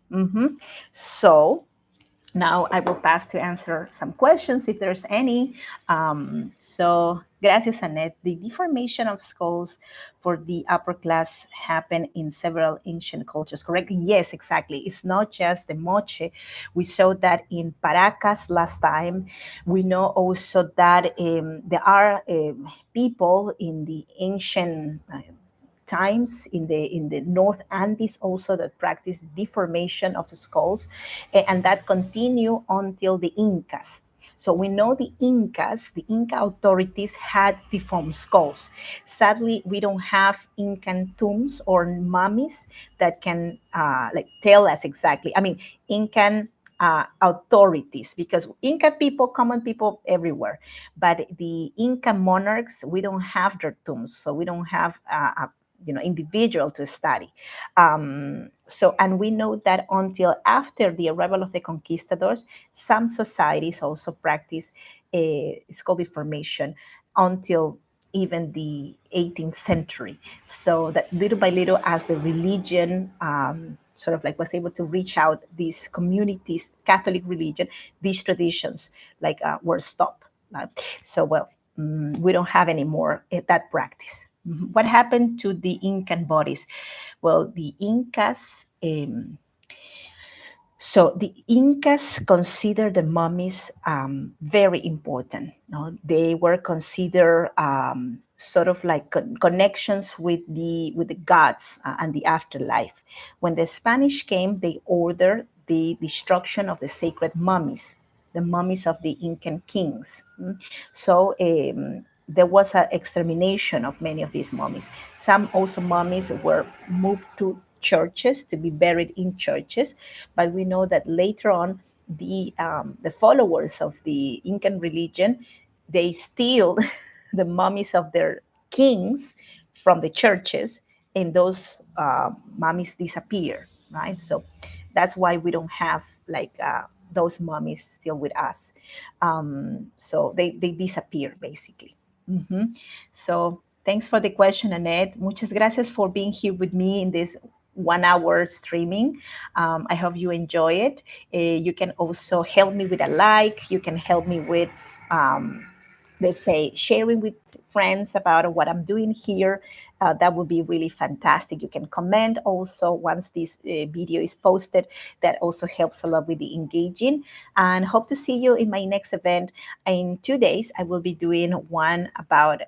So now I will pass to answer some questions if there's any. Gracias, Annette. The deformation of skulls for the upper class happened in several ancient cultures, correct? Yes, exactly. It's not just the Moche. We saw that in Paracas last time. We know also that there are people in the ancient times in the North Andes also that practice deformation of skulls, and that continue until the Incas. So we know the Inca authorities had deformed skulls. Sadly, we don't have Incan tombs or mummies that can like tell us exactly. I mean, Incan authorities, because Inca people, common people everywhere, but the Inca monarchs, we don't have their tombs, so we don't have a individual to study. And we know that until after the arrival of the conquistadors, some societies also practice skull deformation until even the 18th century. So that little by little, as the religion sort of like was able to reach out these communities, Catholic religion, these traditions were stopped. So well, we don't have anymore that practice. What happened to the Incan bodies? Well, the Incas considered the mummies very important. No? They were considered sort of like connections with the gods and the afterlife. When the Spanish came, they ordered the destruction of the sacred mummies, the mummies of the Incan kings. So there was an extermination of many of these mummies. Some also mummies were moved to churches to be buried in churches, but we know that later on the followers of the Incan religion, they steal the mummies of their kings from the churches, and those mummies disappear, right? So that's why we don't have those mummies still with us. So they disappear basically. So thanks for the question, Annette. Muchas gracias for being here with me in this 1 hour streaming. I hope you enjoy it. You can also help me with a like. You can help me with, let's say, sharing with friends about what I'm doing here. That would be really fantastic. You can comment also once this video is posted. That also helps a lot with the engaging. And hope to see you in my next event. In 2 days, I will be doing one about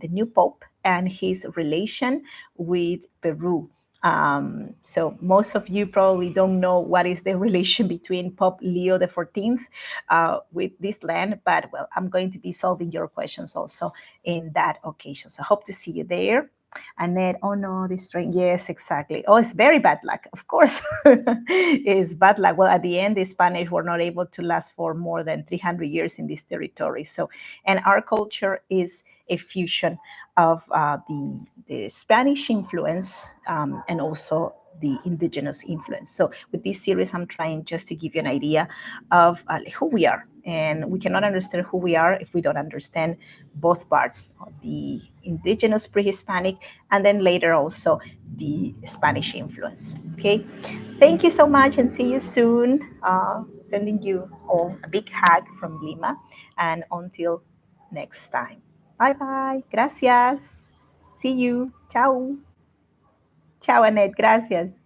the new Pope and his relation with Peru. So most of you probably don't know what is the relation between Pope Leo XIV with this land, but well, I'm going to be solving your questions also in that occasion. So hope to see you there. Annette, oh no, this train. Yes, exactly. Oh, it's very bad luck, of course. It's bad luck. Well, at the end, the Spanish were not able to last for more than 300 years in this territory. So, and our culture is a fusion of the Spanish influence and also the indigenous influence. So, with this series, I'm trying just to give you an idea of who we are. And we cannot understand who we are if we don't understand both parts, the indigenous pre-Hispanic and then later also the Spanish influence. Okay, thank you so much and see you soon. Sending you all a big hug from Lima and until next time. Bye bye. Gracias. See you. Ciao. Ciao, Annette. Gracias.